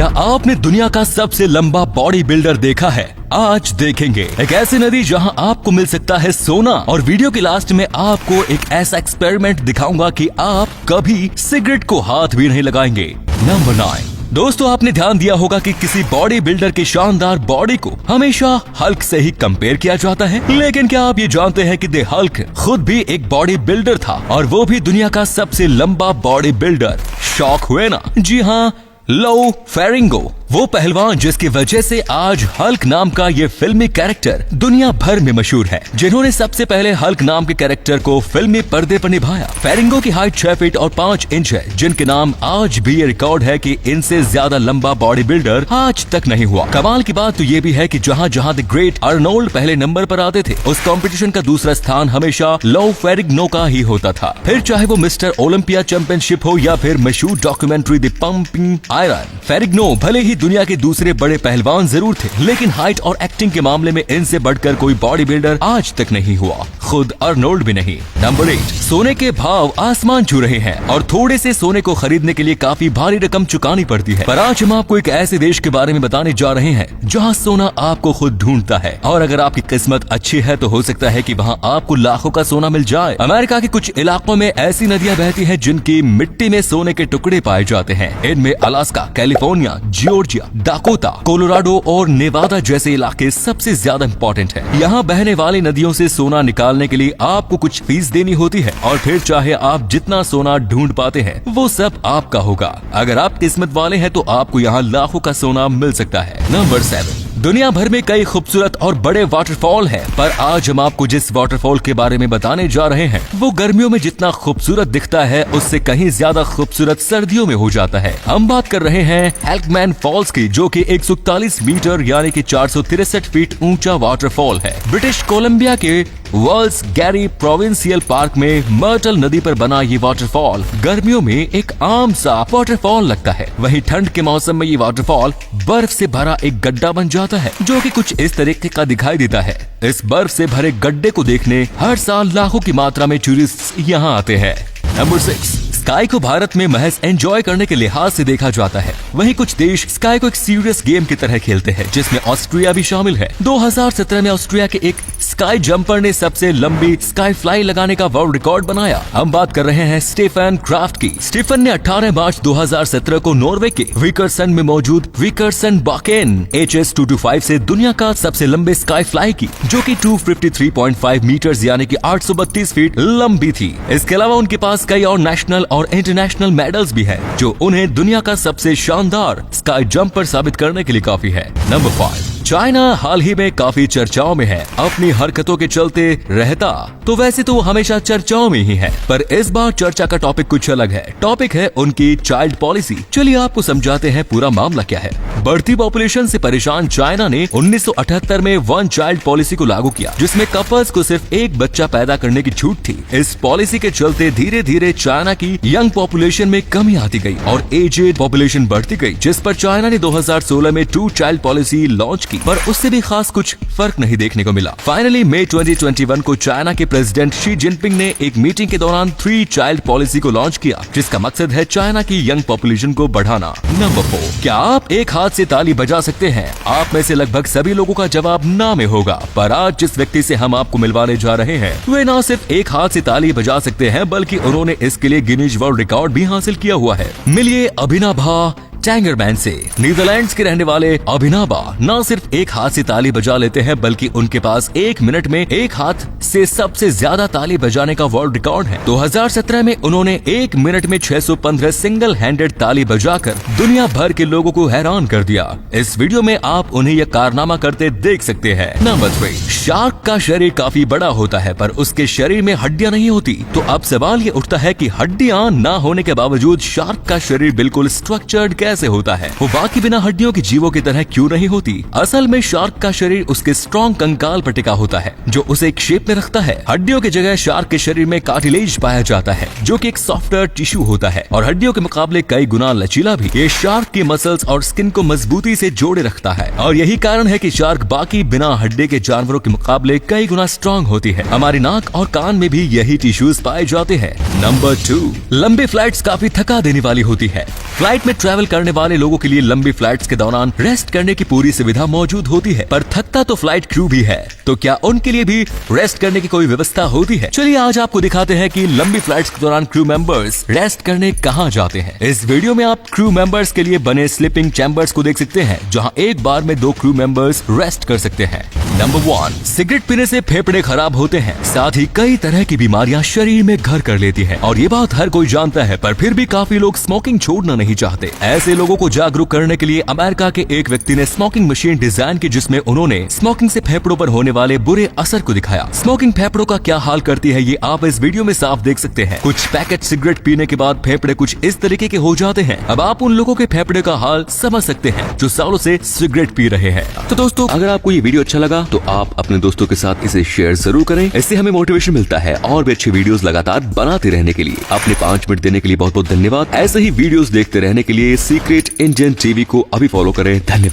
क्या आपने दुनिया का सबसे लंबा बॉडी बिल्डर देखा है? आज देखेंगे एक ऐसी नदी जहां आपको मिल सकता है सोना, और वीडियो के लास्ट में आपको एक ऐसा एक्सपेरिमेंट दिखाऊंगा कि आप कभी सिगरेट को हाथ भी नहीं लगाएंगे। नंबर 9। दोस्तों, आपने ध्यान दिया होगा कि किसी बॉडी बिल्डर की शानदार बॉडी को हमेशा हल्क से ही कंपेयर किया जाता है, लेकिन क्या आप ये जानते हैं कि द हल्क खुद भी एक बॉडी बिल्डर था, और वो भी दुनिया का सबसे लंबा बॉडी बिल्डर। शॉक हुए ना? जी हाँ, लो फेरिंगो, वो पहलवान जिसकी वजह से आज हल्क नाम का ये फिल्मी कैरेक्टर दुनिया भर में मशहूर है, जिन्होंने सबसे पहले हल्क नाम के कैरेक्टर को फिल्मी पर्दे पर निभाया। फेरिंगो की हाइट 6 फीट और 5 इंच है, जिनके नाम आज भी ये रिकॉर्ड है कि इनसे ज्यादा लंबा बॉडी बिल्डर आज तक नहीं हुआ। कमाल की बात तो ये भी है कि जहाँ जहाँ द ग्रेट अर्नोल्ड पहले नंबर पर आते थे, उस कंपटीशन का दूसरा स्थान हमेशा लो फेरिंगो का ही होता था। फिर चाहे वो मिस्टर ओलंपिया चैंपियनशिप हो या फिर मशहूर डॉक्यूमेंट्री द पंपिंग आयरन। फेरिंगो भले ही दुनिया के दूसरे बड़े पहलवान जरूर थे, लेकिन हाइट और एक्टिंग के मामले में इनसे बढ़कर कोई बॉडी बिल्डर आज तक नहीं हुआ, खुद अर्नोल्ड भी नहीं। नंबर 8। सोने के भाव आसमान छू रहे हैं, और थोड़े से सोने को खरीदने के लिए काफी भारी रकम चुकानी पड़ती है। पर आज हम आपको एक ऐसे देश के बारे में बताने जा रहे हैं जहाँ सोना आपको खुद ढूंढता है, और अगर आपकी किस्मत अच्छी है तो हो सकता है कि वहाँ आपको लाखों का सोना मिल जाए। अमेरिका के कुछ इलाकों में ऐसी नदियाँ बहती हैं जिनकी मिट्टी में सोने के टुकड़े पाए जाते हैं। इनमें Alaska, California, Georgia, Dakota, Colorado और नेवादा जैसे इलाके सबसे ज्यादा इम्पोर्टेंट है। यहाँ बहने वाली नदियों से सोना निकालने के लिए आपको कुछ फीस देनी होती है, और फिर चाहे आप जितना सोना ढूंढ पाते हैं वो सब आपका होगा। अगर आप किस्मत वाले हैं तो आपको यहाँ लाखों का सोना मिल सकता है। नंबर 7। दुनिया भर में कई खूबसूरत और बड़े वाटरफॉल हैं, पर आज हम आपको जिस वाटरफॉल के बारे में बताने जा रहे हैं वो गर्मियों में जितना खूबसूरत दिखता है उससे कहीं ज्यादा खूबसूरत सर्दियों में हो जाता है। हम बात कर रहे हैं हेल्कमैन फॉल्स की, जो कि 141 मीटर यानी कि 463 फीट ऊंचा वाटरफॉल है। ब्रिटिश कोलंबिया के वर्ल्ड्स गैरी प्रोविंशियल पार्क में मर्टल नदी पर बना ये वाटरफॉल गर्मियों में एक आम सा वाटरफॉल लगता है। वहीं ठंड के मौसम में ये वाटरफॉल बर्फ से भरा एक गड्ढा बन जाता है, जो कि कुछ इस तरीके का दिखाई देता है। इस बर्फ से भरे गड्ढे को देखने हर साल लाखों की मात्रा में टूरिस्ट यहाँ आते हैं। नंबर 6। स्काई को भारत में महज एंजॉय करने के लिहाज से देखा जाता है, वहीं कुछ देश स्काई को एक सीरियस गेम की तरह खेलते हैं, जिसमें ऑस्ट्रिया भी शामिल है। 2017 में ऑस्ट्रिया के एक स्काई जंपर ने सबसे लंबी स्काई फ्लाई लगाने का वर्ल्ड रिकॉर्ड बनाया। हम बात कर रहे हैं स्टीफन क्राफ्ट की। स्टीफन ने 18 मार्च 2017 को नॉर्वे के विकर्सन में मौजूद विकर्सन बाकेन HS225 से दुनिया का सबसे लंबे स्काई फ्लाई की, जो कि 253.5 मीटर यानी कि 832 फीट लंबी थी। इसके अलावा उनके पास कई और नेशनल और इंटरनेशनल मेडल्स भी हैं, जो उन्हें दुनिया का सबसे शानदार स्काई जंपर साबित करने के लिए काफी है। नंबर 5। चाइना हाल ही में काफी चर्चाओं में है, अपनी हरकतों के चलते रहता तो वैसे तो वो हमेशा चर्चाओं में ही है, पर इस बार चर्चा का टॉपिक कुछ अलग है। टॉपिक है उनकी चाइल्ड पॉलिसी। चलिए आपको समझाते हैं पूरा मामला क्या है। बढ़ती पॉपुलेशन से परेशान चाइना ने 1978 में वन चाइल्ड पॉलिसी को लागू किया, जिसमें कपल्स को सिर्फ एक बच्चा पैदा करने की छूट थी। इस पॉलिसी के चलते धीरे धीरे चाइना की यंग पॉपुलेशन में कमी आती गई और एजेड पॉपुलेशन बढ़ती गई, जिस पर चाइना ने 2016 में 2 चाइल्ड पॉलिसी लॉन्च की, पर उससे भी खास कुछ फर्क नहीं देखने को मिला। फाइनली मई 2021 को चाइना के प्रेसिडेंट शी जिनपिंग ने एक मीटिंग के दौरान 3 चाइल्ड पॉलिसी को लॉन्च किया, जिसका मकसद है चाइना की यंग पॉपुलेशन को बढ़ाना। नंबर 4। क्या आप एक हाथ से ताली बजा सकते हैं? आप में से लगभग सभी लोगों का जवाब ना में होगा, पर आज जिस व्यक्ति से हम आपको मिलवाने जा रहे हैं वे न सिर्फ एक हाथ से ताली बजा सकते हैं, बल्कि उन्होंने इसके लिए गिनीज वर्ल्ड रिकॉर्ड भी हासिल किया हुआ है। मिलिए अभिनवा टैंगरमैन से। नीदरलैंड्स के रहने वाले अभिनवा न सिर्फ एक हाथ से ताली बजा लेते हैं, बल्कि उनके पास 1 मिनट में एक हाथ से सबसे ज्यादा ताली बजाने का वर्ल्ड रिकॉर्ड है। 2017 में उन्होंने 1 मिनट में 615 सिंगल हैंडेड ताली बजाकर दुनिया भर के लोगों को हैरान कर दिया। इस वीडियो में आप उन्हें यह कारनामा करते देख सकते हैं। नंबर 3। शार्क का शरीर काफी बड़ा होता है, पर उसके शरीर में हड्डियां नहीं होती। तो अब सवाल ये उठता है कि हड्डियां न होने के बावजूद शार्क का शरीर बिल्कुल स्ट्रक्चर्ड कैसे होता है? वो बाकी बिना हड्डियों के जीवों की तरह क्यों नहीं होती? असल में शार्क का शरीर उसके स्ट्रॉन्ग कंकाल पर टिका होता है, जो उसे एक शेप में रखता है। हड्डियों की जगह शार्क के शरीर में कार्टिलेज पाया जाता है, जो कि एक सॉफ्टवेयर टिश्यू होता है और हड्डियों के मुकाबले कई गुना लचीला भी। ये शार्क के मसल्स और स्किन को मजबूती से जोड़े रखता है, और यही कारण है कि शार्क बाकी बिना हड्डी के जानवरों के मुकाबले कई गुना स्ट्रॉन्ग होती है। हमारी नाक और कान में भी यही टिश्यूज पाए जाते हैं। नंबर 2। लंबी फ्लाइट्स काफी थका देने वाली होती है। फ्लाइट में ट्रैवल करने करने वाले लोगों के लिए लंबी फ्लाइट्स के दौरान रेस्ट करने की पूरी सुविधा मौजूद होती है, पर थकता तो फ्लाइट क्रू भी है, तो क्या उनके लिए भी रेस्ट करने की कोई व्यवस्था होती है? चलिए आज आपको दिखाते हैं कि लंबी फ्लाइट्स के दौरान क्रू मेंबर्स रेस्ट करने कहां जाते हैं। इस वीडियो में आप क्रू मेंबर्स के लिए बने स्लीपिंग चैम्बर्स को देख सकते हैं, जहां एक बार में 2 क्रू मेंबर्स रेस्ट कर सकते हैं। नंबर 1, सिगरेट पीने से फेफड़े खराब होते हैं, साथ ही कई तरह की बीमारियां शरीर में घर कर लेती हैं, और ये बात हर कोई जानता है, पर फिर भी काफी लोग स्मोकिंग छोड़ना नहीं चाहते। ऐसे लोगों को जागरूक करने के लिए अमेरिका के एक व्यक्ति ने स्मोकिंग मशीन डिजाइन की, जिसमें उन्होंने स्मोकिंग से फेफड़ों पर होने वाले बुरे असर को दिखाया। स्मोकिंग फेफड़ों का क्या हाल करती है, ये आप इस वीडियो में साफ देख सकते हैं। कुछ पैकेट सिगरेट पीने के बाद फेफड़े कुछ इस तरीके के हो जाते हैं। अब आप उन लोगों के फेफड़े का हाल समझ सकते हैं जो सालों से सिगरेट पी रहे हैं। तो दोस्तों, अगर आपको ये वीडियो अच्छा लगा तो आप अपने दोस्तों के साथ इसे शेयर जरूर करें। इससे हमें मोटिवेशन मिलता है और भी अच्छी वीडियोस लगातार बनाते रहने के लिए। अपने 5 मिनट देने के लिए बहुत बहुत धन्यवाद। ऐसे ही वीडियोस देखते रहने के लिए सीक्रेट इंडियन टीवी को अभी फॉलो करें। धन्यवाद।